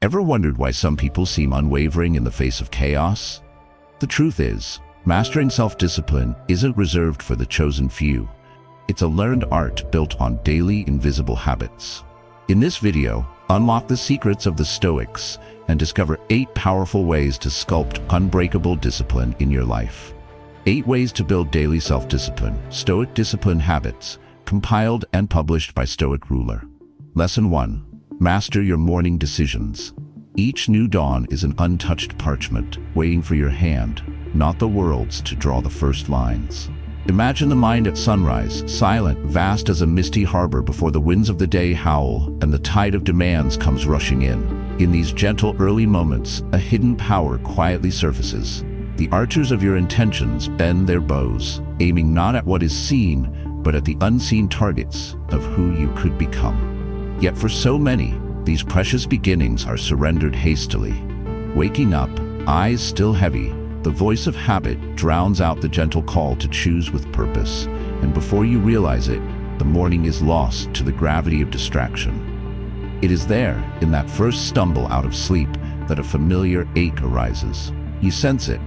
Ever wondered why some people seem unwavering in the face of chaos? The truth is, mastering self-discipline isn't reserved for the chosen few. It's a learned art built on daily invisible habits. In this video, unlock the secrets of the Stoics and discover 8 powerful ways to sculpt unbreakable discipline in your life. 8 ways to build daily self-discipline, Stoic discipline habits, compiled and published by Stoic ruler. Lesson 1. Master your morning decisions. Each new dawn is an untouched parchment, waiting for your hand, not the world's, to draw the first lines. Imagine the mind at sunrise, silent, vast as a misty harbor before the winds of the day howl and the tide of demands comes rushing in. In these gentle early moments, a hidden power quietly surfaces. The archers of your intentions bend their bows, aiming not at what is seen, but at the unseen targets of who you could become. Yet for so many, these precious beginnings are surrendered hastily. Waking up, eyes still heavy, the voice of habit drowns out the gentle call to choose with purpose, and before you realize it, the morning is lost to the gravity of distraction. It is there, in that first stumble out of sleep, that a familiar ache arises. You sense it,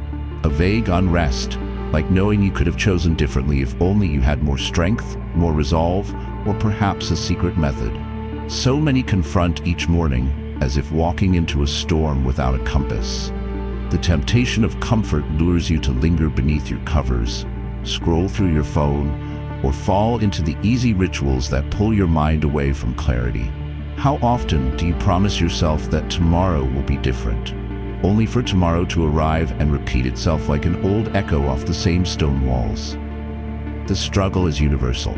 a vague unrest, like knowing you could have chosen differently if only you had more strength, more resolve, or perhaps a secret method. So many confront each morning as if walking into a storm without a compass. The temptation of comfort lures you to linger beneath your covers, scroll through your phone, or fall into the easy rituals that pull your mind away from clarity. How often do you promise yourself that tomorrow will be different, only for tomorrow to arrive and repeat itself like an old echo off the same stone walls? The struggle is universal.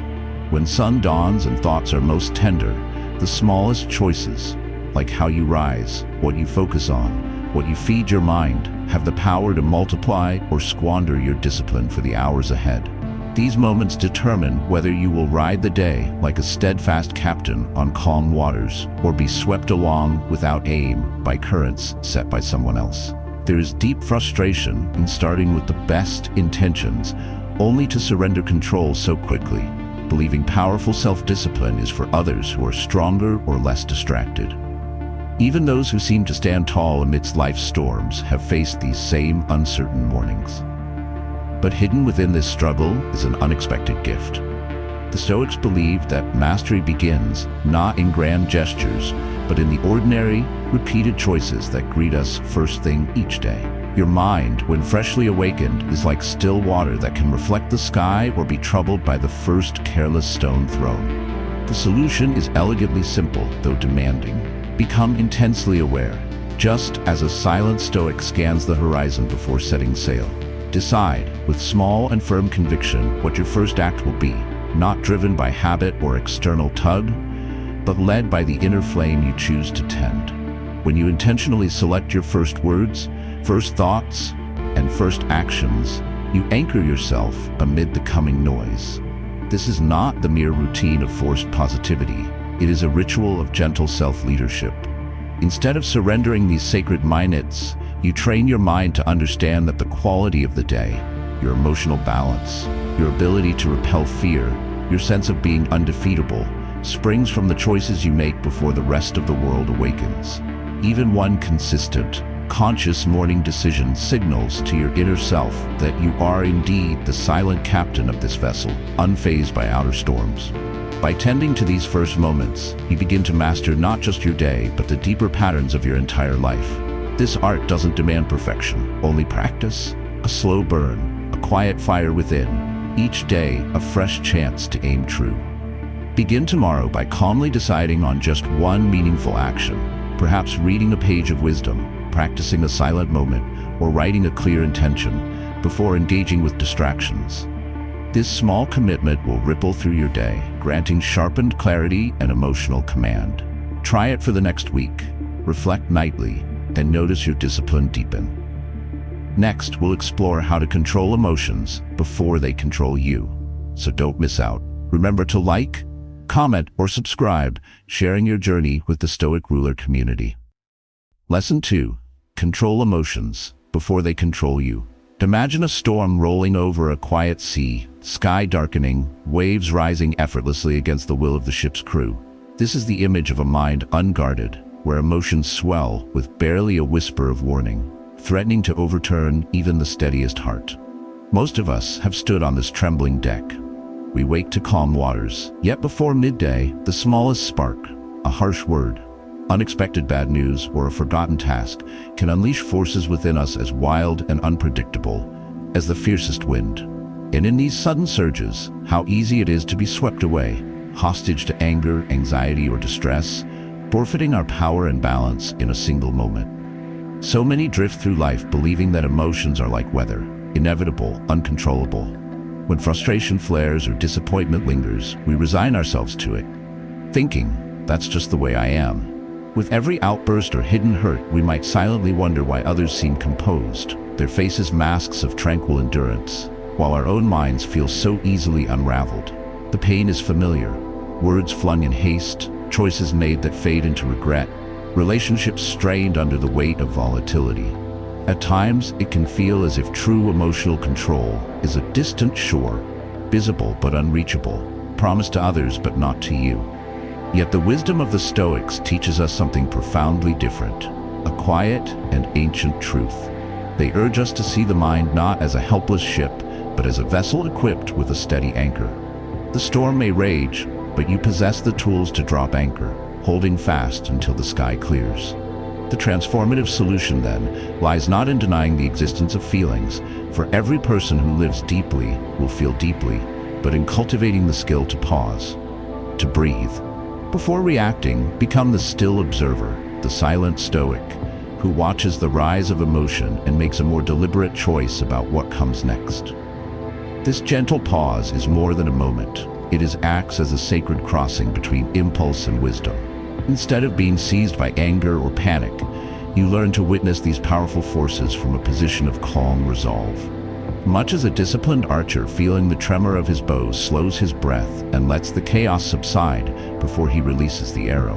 When sun dawns and thoughts are most tender, the smallest choices, like how you rise, what you focus on, what you feed your mind, have the power to multiply or squander your discipline for the hours ahead. These moments determine whether you will ride the day like a steadfast captain on calm waters, or be swept along without aim by currents set by someone else. There is deep frustration in starting with the best intentions, only to surrender control so quickly, believing powerful self-discipline is for others who are stronger or less distracted. Even those who seem to stand tall amidst life's storms have faced these same uncertain mornings. But hidden within this struggle is an unexpected gift. The Stoics believed that mastery begins not in grand gestures, but in the ordinary, repeated choices that greet us first thing each day. Your mind, when freshly awakened, is like still water that can reflect the sky or be troubled by the first careless stone thrown. The solution is elegantly simple, though demanding. Become intensely aware, just as a silent Stoic scans the horizon before setting sail. Decide, with small and firm conviction, what your first act will be, not driven by habit or external tug, but led by the inner flame you choose to tend. When you intentionally select your first words, first thoughts, and first actions, you anchor yourself amid the coming noise. This is not the mere routine of forced positivity. It is a ritual of gentle self-leadership. Instead of surrendering these sacred minutes, you train your mind to understand that the quality of the day, your emotional balance, your ability to repel fear, your sense of being undefeatable, springs from the choices you make before the rest of the world awakens. Even one consistent, conscious morning decision signals to your inner self that you are indeed the silent captain of this vessel, unfazed by outer storms. By tending to these first moments, you begin to master not just your day, but the deeper patterns of your entire life. This art doesn't demand perfection, only practice, a slow burn, a quiet fire within, each day a fresh chance to aim true. Begin tomorrow by calmly deciding on just one meaningful action, perhaps reading a page of wisdom, practicing a silent moment, or writing a clear intention before engaging with distractions. This small commitment will ripple through your day, granting sharpened clarity and emotional command. Try it for the next week, reflect nightly, and notice your discipline deepen. Next, we'll explore how to control emotions before they control you. So don't miss out. Remember to like, comment, or subscribe, sharing your journey with the Stoic ruler community. Lesson 2. Control emotions before they control you. Imagine a storm rolling over a quiet sea, sky darkening, waves rising effortlessly against the will of the ship's crew. This is the image of a mind unguarded, where emotions swell with barely a whisper of warning, threatening to overturn even the steadiest heart. Most of us have stood on this trembling deck. We wake to calm waters, yet before midday, the smallest spark, a harsh word, unexpected bad news, or a forgotten task can unleash forces within us as wild and unpredictable as the fiercest wind. And in these sudden surges, how easy it is to be swept away, hostage to anger, anxiety, or distress, forfeiting our power and balance in a single moment. So many drift through life believing that emotions are like weather, inevitable, uncontrollable. When frustration flares or disappointment lingers, we resign ourselves to it, thinking, that's just the way I am. With every outburst or hidden hurt, we might silently wonder why others seem composed, their faces masks of tranquil endurance, while our own minds feel so easily unraveled. The pain is familiar, words flung in haste, choices made that fade into regret, relationships strained under the weight of volatility. At times, it can feel as if true emotional control is a distant shore, visible but unreachable, promised to others but not to you. Yet the wisdom of the Stoics teaches us something profoundly different, a quiet and ancient truth. They urge us to see the mind not as a helpless ship, but as a vessel equipped with a steady anchor. The storm may rage, but you possess the tools to drop anchor, holding fast until the sky clears. The transformative solution, then, lies not in denying the existence of feelings, for every person who lives deeply will feel deeply, but in cultivating the skill to pause, to breathe. Before reacting, become the still observer, the silent Stoic, who watches the rise of emotion and makes a more deliberate choice about what comes next. This gentle pause is more than a moment. It acts as a sacred crossing between impulse and wisdom. Instead of being seized by anger or panic, you learn to witness these powerful forces from a position of calm resolve. Much as a disciplined archer feeling the tremor of his bow slows his breath and lets the chaos subside before he releases the arrow.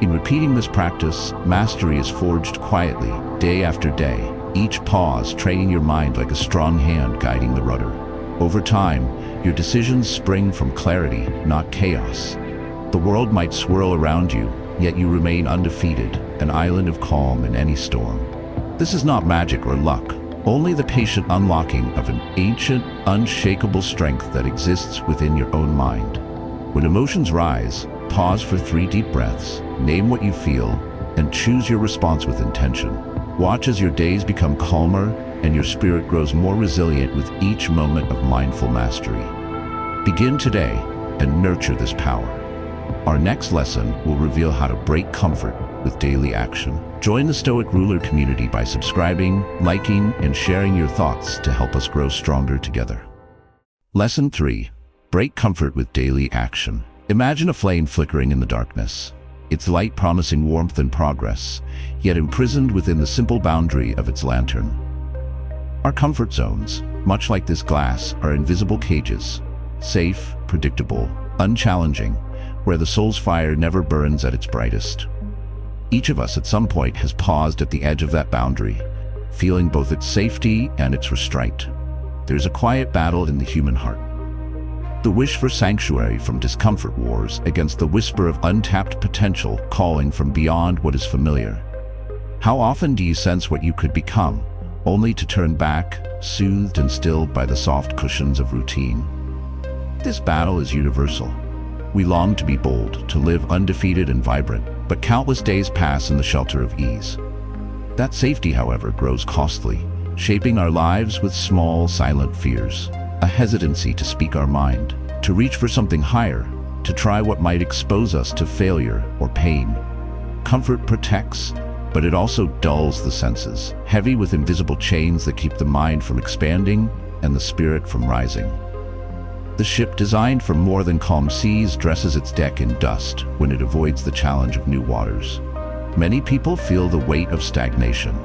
In repeating this practice, mastery is forged quietly, day after day, each pause training your mind like a strong hand guiding the rudder. Over time, your decisions spring from clarity, not chaos. The world might swirl around you, yet you remain undefeated, an island of calm in any storm. This is not magic or luck, only the patient unlocking of an ancient, unshakable strength that exists within your own mind. When emotions rise, pause for 3 deep breaths, name what you feel, and choose your response with intention. Watch as your days become calmer and your spirit grows more resilient with each moment of mindful mastery. Begin today and nurture this power. Our next lesson will reveal how to break comfort with daily action. Join the Stoic Ruler community by subscribing, liking, and sharing your thoughts to help us grow stronger together. Lesson 3. Break comfort with daily action. Imagine a flame flickering in the darkness, its light promising warmth and progress, yet imprisoned within the simple boundary of its lantern. Our comfort zones, much like this glass, are invisible cages, safe, predictable, unchallenging, where the soul's fire never burns at its brightest. Each of us at some point has paused at the edge of that boundary, feeling both its safety and its restraint. There's a quiet battle in the human heart. The wish for sanctuary from discomfort wars against the whisper of untapped potential calling from beyond what is familiar. How often do you sense what you could become, only to turn back, soothed and stilled by the soft cushions of routine? This battle is universal. We long to be bold, to live undefeated and vibrant, but countless days pass in the shelter of ease. That safety, however, grows costly, shaping our lives with small, silent fears, a hesitancy to speak our mind, to reach for something higher, to try what might expose us to failure or pain. Comfort protects, but it also dulls the senses, heavy with invisible chains that keep the mind from expanding and the spirit from rising. The ship designed for more than calm seas dresses its deck in dust when it avoids the challenge of new waters. Many people feel the weight of stagnation,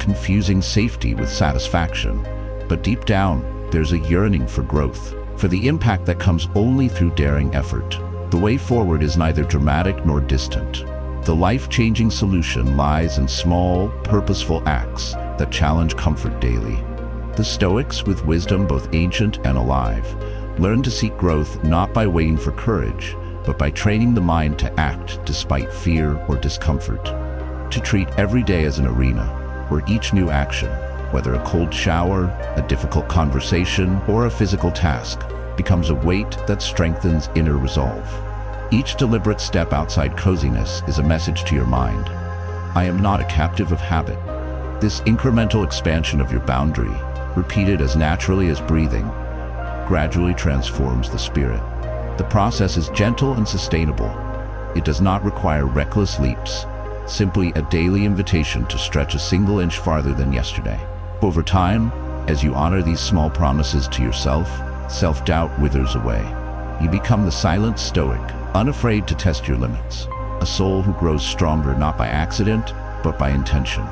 confusing safety with satisfaction, but deep down, there's a yearning for growth, for the impact that comes only through daring effort. The way forward is neither dramatic nor distant. The life-changing solution lies in small, purposeful acts that challenge comfort daily. The Stoics, with wisdom both ancient and alive, learn to seek growth not by waiting for courage, but by training the mind to act despite fear or discomfort. To treat every day as an arena where each new action, whether a cold shower, a difficult conversation, or a physical task, becomes a weight that strengthens inner resolve. Each deliberate step outside coziness is a message to your mind. I am not a captive of habit. This incremental expansion of your boundary, repeated as naturally as breathing, gradually transforms the spirit. The process is gentle and sustainable. It does not require reckless leaps, simply a daily invitation to stretch a single inch farther than yesterday. Over time, as you honor these small promises to yourself, self-doubt withers away. You become the silent Stoic, unafraid to test your limits. A soul who grows stronger not by accident, but by intention.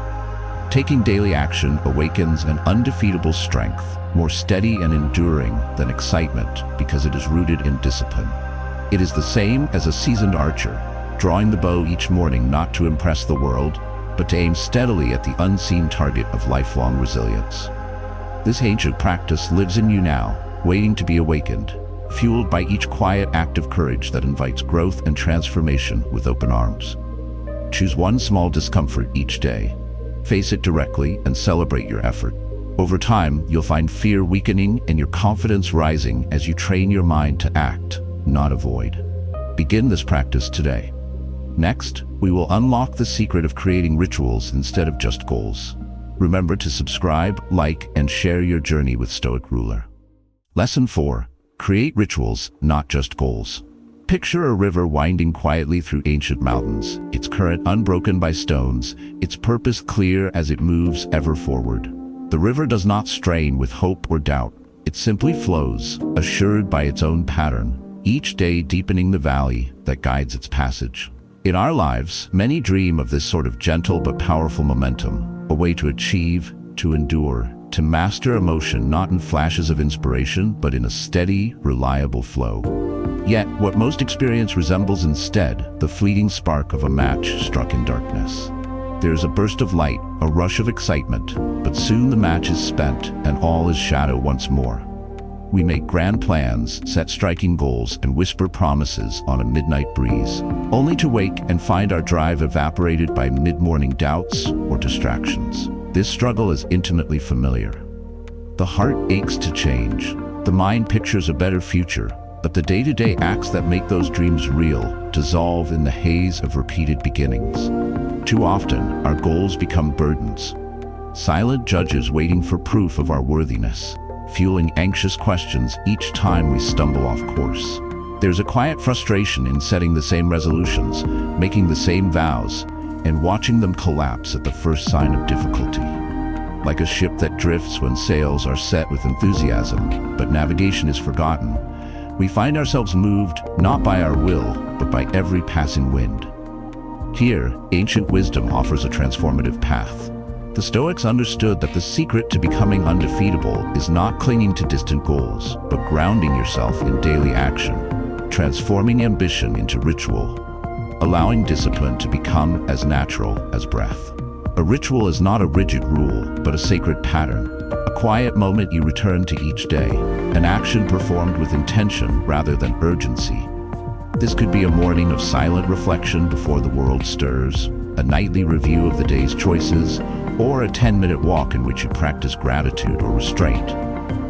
Taking daily action awakens an undefeatable strength, more steady and enduring than excitement because it is rooted in discipline. It is the same as a seasoned archer, drawing the bow each morning not to impress the world, but to aim steadily at the unseen target of lifelong resilience. This ancient practice lives in you now, waiting to be awakened, fueled by each quiet act of courage that invites growth and transformation with open arms. Choose one small discomfort each day. Face it directly and celebrate your effort. Over time, you'll find fear weakening and your confidence rising as you train your mind to act, not avoid. Begin this practice today. Next, we will unlock the secret of creating rituals instead of just goals. Remember to subscribe, like, and share your journey with Stoic Ruler. Lesson 4. Create rituals, not just goals. Picture a river winding quietly through ancient mountains, its current unbroken by stones, its purpose clear as it moves ever forward. The river does not strain with hope or doubt. It simply flows, assured by its own pattern, each day deepening the valley that guides its passage. In our lives, many dream of this sort of gentle but powerful momentum, a way to achieve, to endure, to master emotion not in flashes of inspiration, but in a steady, reliable flow. Yet, what most experience resembles instead, the fleeting spark of a match struck in darkness. There is a burst of light, a rush of excitement, but soon the match is spent and all is shadow once more. We make grand plans, set striking goals, and whisper promises on a midnight breeze, only to wake and find our drive evaporated by mid-morning doubts or distractions. This struggle is intimately familiar. The heart aches to change, the mind pictures a better future, but the day-to-day acts that make those dreams real dissolve in the haze of repeated beginnings. Too often, our goals become burdens, silent judges waiting for proof of our worthiness, fueling anxious questions each time we stumble off course. There's a quiet frustration in setting the same resolutions, making the same vows, and watching them collapse at the first sign of difficulty. Like a ship that drifts when sails are set with enthusiasm, but navigation is forgotten, we find ourselves moved not by our will, but by every passing wind. Here, ancient wisdom offers a transformative path. The Stoics understood that the secret to becoming undefeatable is not clinging to distant goals, but grounding yourself in daily action, transforming ambition into ritual, allowing discipline to become as natural as breath. A ritual is not a rigid rule, but a sacred pattern, a quiet moment you return to each day, an action performed with intention rather than urgency. This could be a morning of silent reflection before the world stirs, a nightly review of the day's choices, or a 10-minute walk in which you practice gratitude or restraint.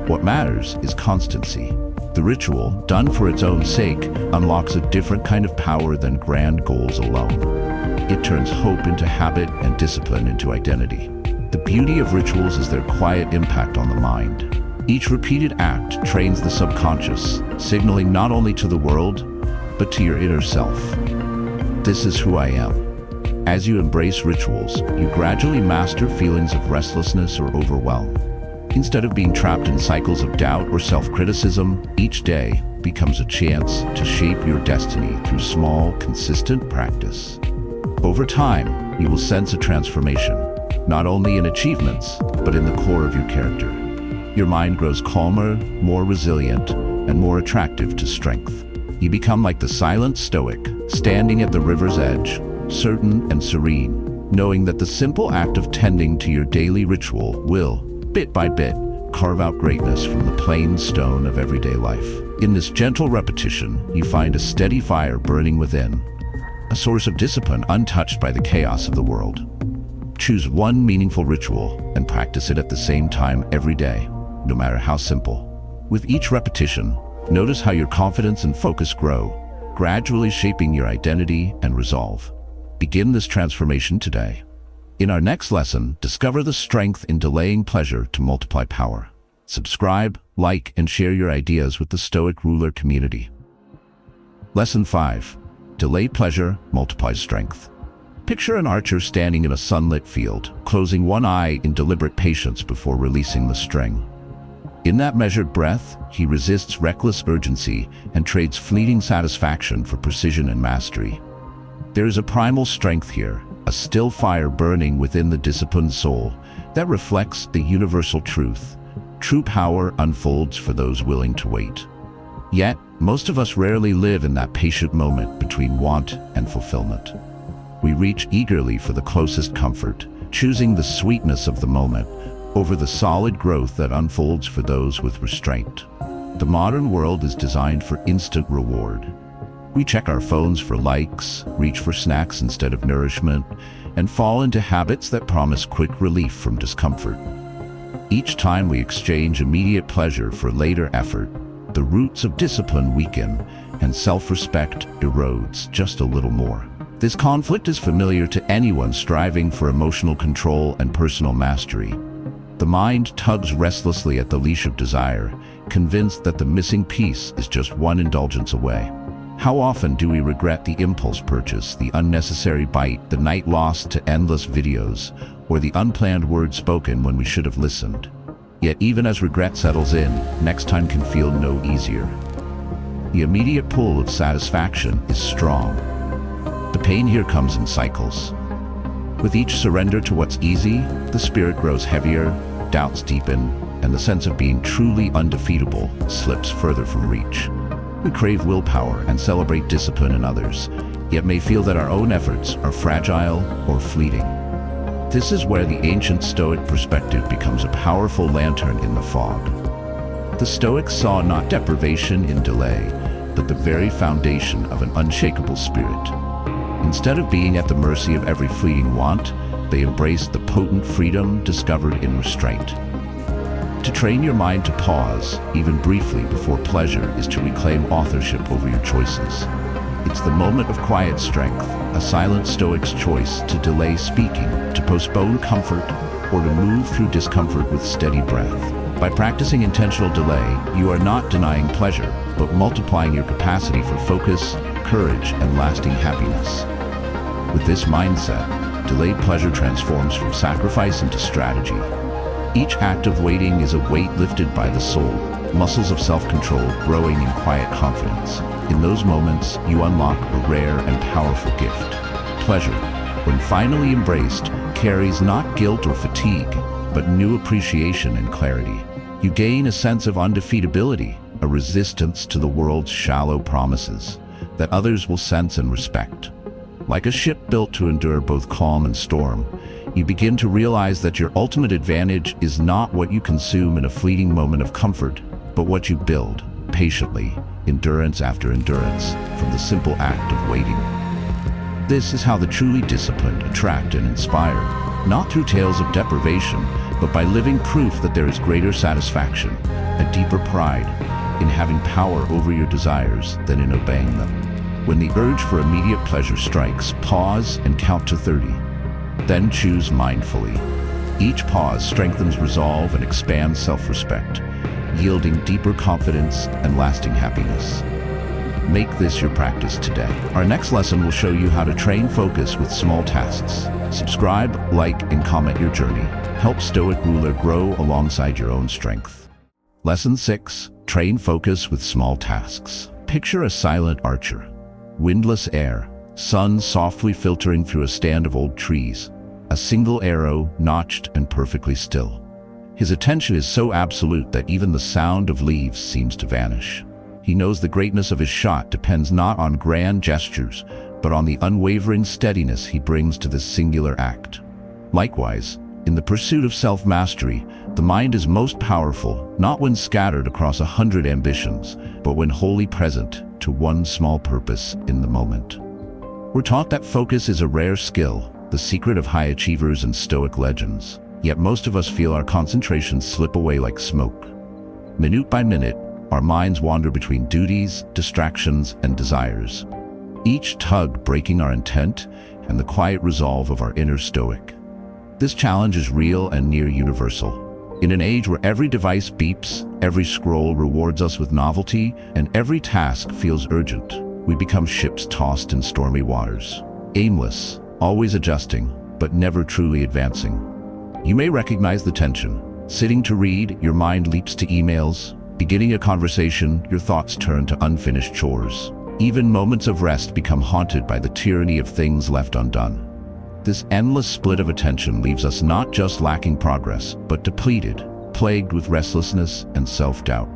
What matters is constancy. The ritual, done for its own sake, unlocks a different kind of power than grand goals alone. It turns hope into habit and discipline into identity. The beauty of rituals is their quiet impact on the mind. Each repeated act trains the subconscious, signaling not only to the world, but to your inner self. This is who I am. As you embrace rituals, you gradually master feelings of restlessness or overwhelm. Instead of being trapped in cycles of doubt or self-criticism, each day becomes a chance to shape your destiny through small, consistent practice. Over time, you will sense a transformation, not only in achievements, but in the core of your character. Your mind grows calmer, more resilient, and more attractive to strength. You become like the silent Stoic, standing at the river's edge, certain and serene, knowing that the simple act of tending to your daily ritual will, bit by bit, carve out greatness from the plain stone of everyday life. In this gentle repetition, you find a steady fire burning within, a source of discipline untouched by the chaos of the world. Choose one meaningful ritual and practice it at the same time every day, no matter how simple. With each repetition, notice how your confidence and focus grow, gradually shaping your identity and resolve. Begin this transformation today. In our next lesson, discover the strength in delaying pleasure to multiply power. Subscribe, like, and share your ideas with the Stoic Ruler community. Lesson 5. Delay pleasure, multiply strength. Picture an archer standing in a sunlit field, closing one eye in deliberate patience before releasing the string. In that measured breath, he resists reckless urgency and trades fleeting satisfaction for precision and mastery. There is a primal strength here, a still fire burning within the disciplined soul that reflects the universal truth. True power unfolds for those willing to wait. Yet, most of us rarely live in that patient moment between want and fulfillment. We reach eagerly for the closest comfort, choosing the sweetness of the moment over the solid growth that unfolds for those with restraint. The modern world is designed for instant reward. We check our phones for likes, reach for snacks instead of nourishment, and fall into habits that promise quick relief from discomfort. Each time we exchange immediate pleasure for later effort, the roots of discipline weaken and self-respect erodes just a little more. This conflict is familiar to anyone striving for emotional control and personal mastery. The mind tugs restlessly at the leash of desire, convinced that the missing piece is just one indulgence away. How often do we regret the impulse purchase, the unnecessary bite, the night lost to endless videos, or the unplanned words spoken when we should have listened? Yet even as regret settles in, next time can feel no easier. The immediate pull of satisfaction is strong. The pain here comes in cycles. With each surrender to what's easy, the spirit grows heavier, doubts deepen, and the sense of being truly undefeatable slips further from reach. We crave willpower and celebrate discipline in others, yet may feel that our own efforts are fragile or fleeting. This is where the ancient Stoic perspective becomes a powerful lantern in the fog. The Stoics saw not deprivation in delay, but the very foundation of an unshakable spirit. Instead of being at the mercy of every fleeting want, they embraced the potent freedom discovered in restraint. To train your mind to pause, even briefly before pleasure, is to reclaim authorship over your choices. It's the moment of quiet strength, a silent Stoic's choice to delay speaking, to postpone comfort, or to move through discomfort with steady breath. By practicing intentional delay, you are not denying pleasure, but multiplying your capacity for focus, courage, and lasting happiness. With this mindset, delayed pleasure transforms from sacrifice into strategy. Each act of waiting is a weight lifted by the soul, muscles of self-control growing in quiet confidence. In those moments, you unlock a rare and powerful gift. Pleasure, when finally embraced, carries not guilt or fatigue, but new appreciation and clarity. You gain a sense of undefeatability, a resistance to the world's shallow promises that others will sense and respect. Like a ship built to endure both calm and storm, you begin to realize that your ultimate advantage is not what you consume in a fleeting moment of comfort, but what you build, patiently, endurance after endurance, from the simple act of waiting. This is how the truly disciplined attract and inspire, not through tales of deprivation, but by living proof that there is greater satisfaction, a deeper pride, in having power over your desires than in obeying them. When the urge for immediate pleasure strikes, pause and count to 30. Then choose mindfully. Each pause strengthens resolve and expands self-respect, yielding deeper confidence and lasting happiness. Make this your practice today. Our next lesson will show you how to train focus with small tasks. Subscribe, like, and comment your journey. Help Stoic Ruler grow alongside your own strength. Lesson 6. Train focus with small tasks. Picture a silent archer. Windless air, sun softly filtering through a stand of old trees, a single arrow notched and perfectly still. His attention is so absolute that even the sound of leaves seems to vanish. He knows the greatness of his shot depends not on grand gestures, but on the unwavering steadiness he brings to this singular act. Likewise, In the pursuit of self-mastery, the mind is most powerful, not when scattered across 100 ambitions, but when wholly present to one small purpose in the moment. We're taught that focus is a rare skill, the secret of high achievers and Stoic legends. Yet most of us feel our concentration slip away like smoke. Minute by minute, our minds wander between duties, distractions, and desires, each tug breaking our intent and the quiet resolve of our inner Stoic. This challenge is real and near universal. In an age where every device beeps, every scroll rewards us with novelty, and every task feels urgent, we become ships tossed in stormy waters, aimless, always adjusting, but never truly advancing. You may recognize the tension. Sitting to read, your mind leaps to emails. Beginning a conversation, your thoughts turn to unfinished chores. Even moments of rest become haunted by the tyranny of things left undone. This endless split of attention leaves us not just lacking progress, but depleted, plagued with restlessness and self-doubt.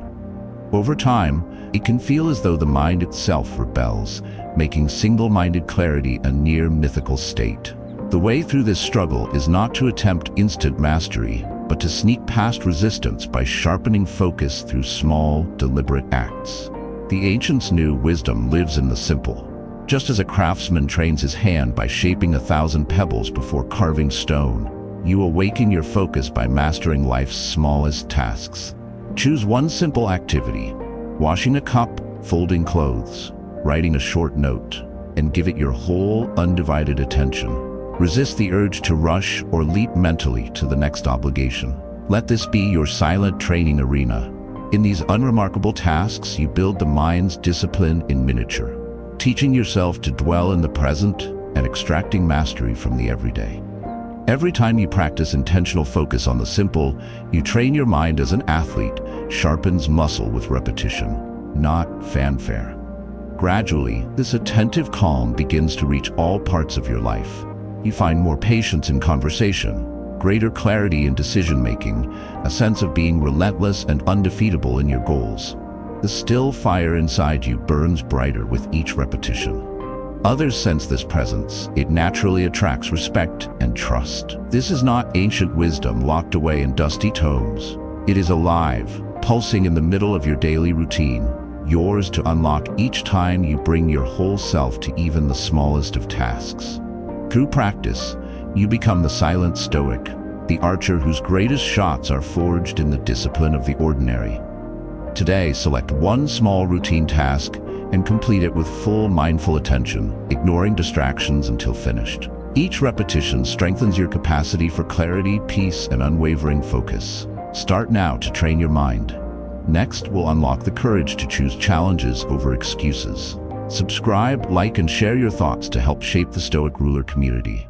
Over time, it can feel as though the mind itself rebels, making single-minded clarity a near mythical state. The way through this struggle is not to attempt instant mastery, but to sneak past resistance by sharpening focus through small, deliberate acts. The ancients knew wisdom lives in the simple. Just as a craftsman trains his hand by shaping 1,000 pebbles before carving stone, you awaken your focus by mastering life's smallest tasks. Choose one simple activity: washing a cup, folding clothes, writing a short note, and give it your whole, undivided attention. Resist the urge to rush or leap mentally to the next obligation. Let this be your silent training arena. In these unremarkable tasks, you build the mind's discipline in miniature, teaching yourself to dwell in the present and extracting mastery from the everyday. Every time you practice intentional focus on the simple, you train your mind as an athlete sharpens muscle with repetition, not fanfare. Gradually, this attentive calm begins to reach all parts of your life. You find more patience in conversation, greater clarity in decision-making, a sense of being relentless and undefeatable in your goals. The still fire inside you burns brighter with each repetition. Others sense this presence. It naturally attracts respect and trust. This is not ancient wisdom locked away in dusty tomes. It is alive, pulsing in the middle of your daily routine, yours to unlock each time you bring your whole self to even the smallest of tasks. Through practice, you become the silent Stoic, the archer whose greatest shots are forged in the discipline of the ordinary. Today, select one small routine task and complete it with full mindful attention, ignoring distractions until finished. Each repetition strengthens your capacity for clarity, peace, and unwavering focus. Start now to train your mind. Next, we'll unlock the courage to choose challenges over excuses. Subscribe, like, and share your thoughts to help shape the Stoic Ruler community.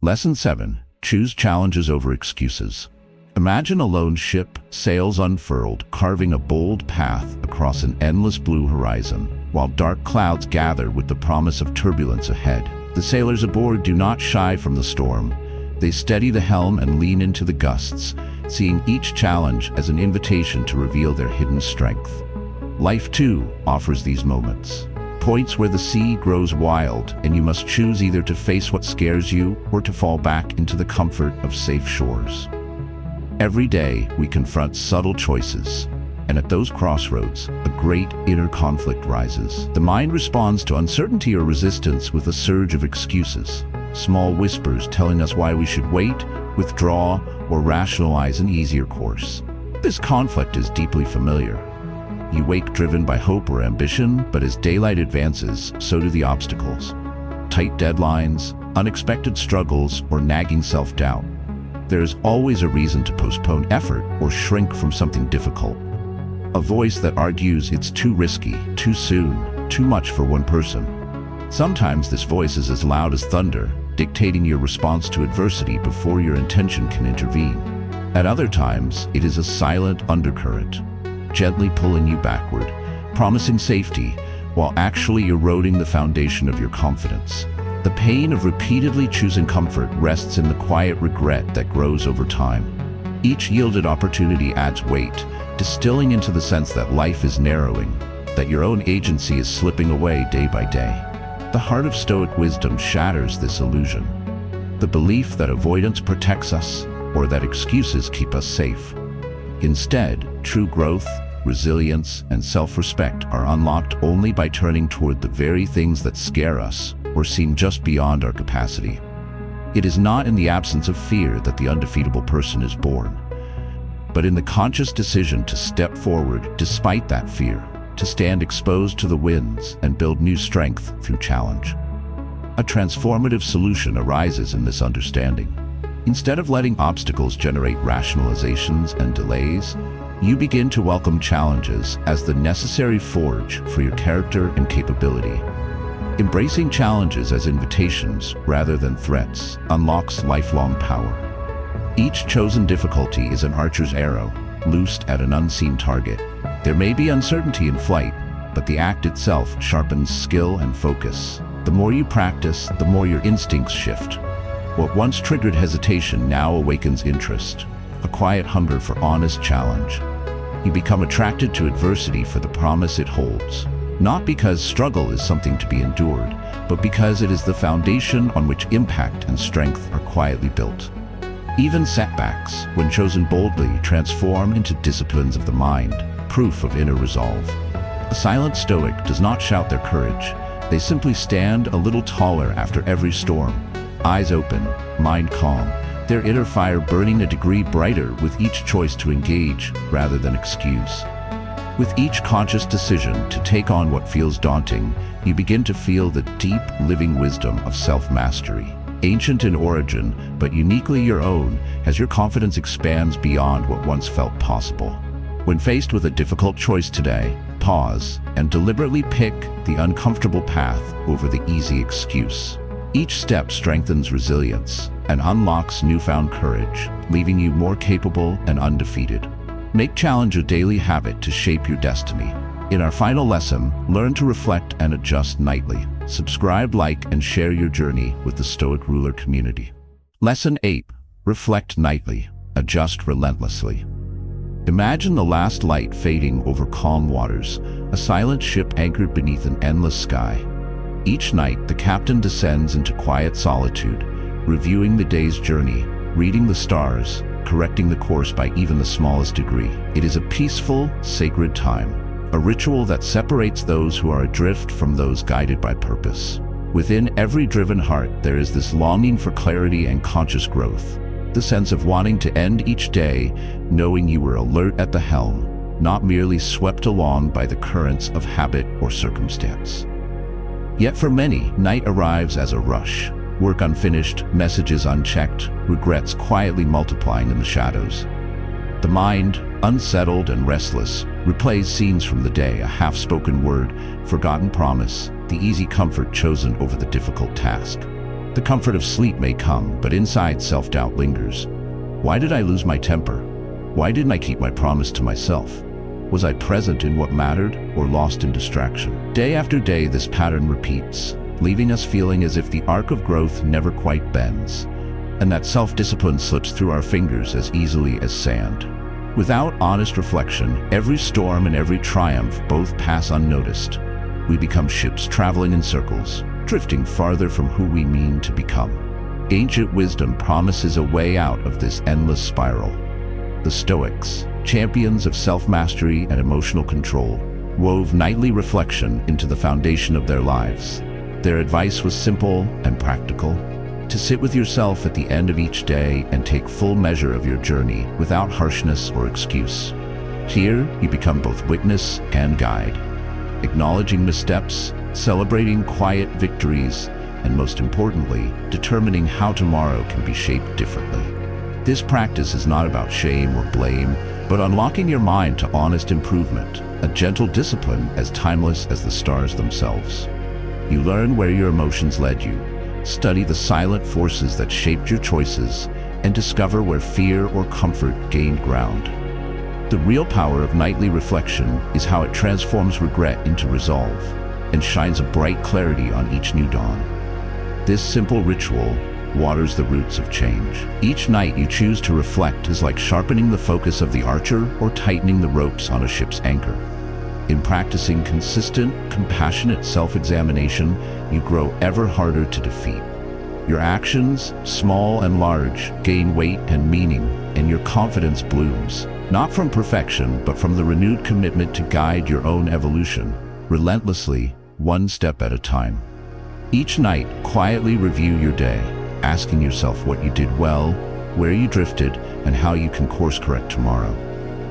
Lesson 7. Choose challenges over excuses. Imagine a lone ship, sails unfurled, carving a bold path across an endless blue horizon, while dark clouds gather with the promise of turbulence ahead. The sailors aboard do not shy from the storm. They steady the helm and lean into the gusts, seeing each challenge as an invitation to reveal their hidden strength. Life, too, offers these moments. Points where the sea grows wild, and you must choose either to face what scares you or to fall back into the comfort of safe shores. Every day, we confront subtle choices, and at those crossroads, a great inner conflict rises. The mind responds to uncertainty or resistance with a surge of excuses, small whispers telling us why we should wait, withdraw, or rationalize an easier course. This conflict is deeply familiar. You wake driven by hope or ambition, but as daylight advances, so do the obstacles. Tight deadlines, unexpected struggles, or nagging self-doubt. There is always a reason to postpone effort or shrink from something difficult. A voice that argues it's too risky, too soon, too much for one person. Sometimes this voice is as loud as thunder, dictating your response to adversity before your intention can intervene. At other times, it is a silent undercurrent, gently pulling you backward, promising safety, while actually eroding the foundation of your confidence. The pain of repeatedly choosing comfort rests in the quiet regret that grows over time. Each yielded opportunity adds weight, distilling into the sense that life is narrowing, that your own agency is slipping away day by day. The heart of Stoic wisdom shatters this illusion. The belief that avoidance protects us, or that excuses keep us safe. Instead, true growth, resilience, and self-respect are unlocked only by turning toward the very things that scare us or seem just beyond our capacity. It is not in the absence of fear that the undefeatable person is born, but in the conscious decision to step forward despite that fear, to stand exposed to the winds and build new strength through challenge. A transformative solution arises in this understanding. Instead of letting obstacles generate rationalizations and delays, you begin to welcome challenges as the necessary forge for your character and capability. Embracing challenges as invitations rather than threats unlocks lifelong power. Each chosen difficulty is an archer's arrow, loosed at an unseen target. There may be uncertainty in flight, but the act itself sharpens skill and focus. The more you practice, the more your instincts shift. What once triggered hesitation now awakens interest, a quiet hunger for honest challenge. You become attracted to adversity for the promise it holds, not because struggle is something to be endured, but because it is the foundation on which impact and strength are quietly built. Even setbacks, when chosen boldly, transform into disciplines of the mind, proof of inner resolve. A silent Stoic does not shout their courage. They simply stand a little taller after every storm, eyes open, mind calm, their inner fire burning a degree brighter with each choice to engage rather than excuse. With each conscious decision to take on what feels daunting, you begin to feel the deep, living wisdom of self-mastery. Ancient in origin, but uniquely your own, as your confidence expands beyond what once felt possible. When faced with a difficult choice today, pause and deliberately pick the uncomfortable path over the easy excuse. Each step strengthens resilience and unlocks newfound courage, leaving you more capable and undefeated. Make challenge a daily habit to shape your destiny. In our final lesson, learn to reflect and adjust nightly. Subscribe, like, and share your journey with the Stoic Ruler community. Lesson 8. Reflect nightly. Adjust relentlessly. Imagine the last light fading over calm waters, a silent ship anchored beneath an endless sky. Each night, the captain descends into quiet solitude, reviewing the day's journey, reading the stars, correcting the course by even the smallest degree. It is a peaceful, sacred time, a ritual that separates those who are adrift from those guided by purpose. Within every driven heart, there is this longing for clarity and conscious growth, the sense of wanting to end each day knowing you were alert at the helm, not merely swept along by the currents of habit or circumstance. Yet for many, night arrives as a rush. Work unfinished, messages unchecked, regrets quietly multiplying in the shadows. The mind, unsettled and restless, replays scenes from the day, a half-spoken word, forgotten promise, the easy comfort chosen over the difficult task. The comfort of sleep may come, but inside self-doubt lingers. Why did I lose my temper? Why didn't I keep my promise to myself? Was I present in what mattered or lost in distraction? Day after day, this pattern repeats, leaving us feeling as if the arc of growth never quite bends, and that self-discipline slips through our fingers as easily as sand. Without honest reflection, every storm and every triumph both pass unnoticed. We become ships traveling in circles, drifting farther from who we mean to become. Ancient wisdom promises a way out of this endless spiral. The Stoics, champions of self-mastery and emotional control, wove nightly reflection into the foundation of their lives. Their advice was simple and practical: to sit with yourself at the end of each day and take full measure of your journey without harshness or excuse. Here, you become both witness and guide, acknowledging missteps, celebrating quiet victories, and most importantly, determining how tomorrow can be shaped differently. This practice is not about shame or blame, but unlocking your mind to honest improvement, a gentle discipline as timeless as the stars themselves. You learn where your emotions led you, study the silent forces that shaped your choices, and discover where fear or comfort gained ground. The real power of nightly reflection is how it transforms regret into resolve and shines a bright clarity on each new dawn. This simple ritual waters the roots of change. Each night you choose to reflect is like sharpening the focus of the archer or tightening the ropes on a ship's anchor. In practicing consistent, compassionate self-examination, you grow ever harder to defeat. Your actions, small and large, gain weight and meaning, and your confidence blooms, not from perfection, but from the renewed commitment to guide your own evolution, relentlessly, one step at a time. Each night, quietly review your day, asking yourself what you did well, where you drifted, and how you can course correct tomorrow.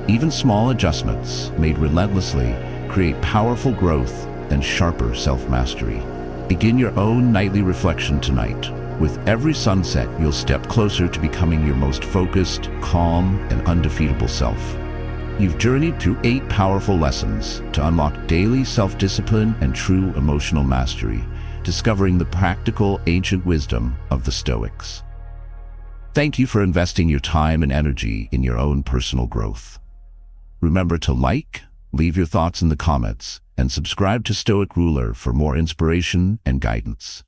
Even small adjustments, made relentlessly, create powerful growth and sharper self-mastery. Begin your own nightly reflection tonight. With every sunset, you'll step closer to becoming your most focused, calm, and undefeatable self. You've journeyed through 8 powerful lessons to unlock daily self-discipline and true emotional mastery, discovering the practical, ancient wisdom of the Stoics. Thank you for investing your time and energy in your own personal growth. Remember to like, leave your thoughts in the comments, and subscribe to Stoic Ruler for more inspiration and guidance.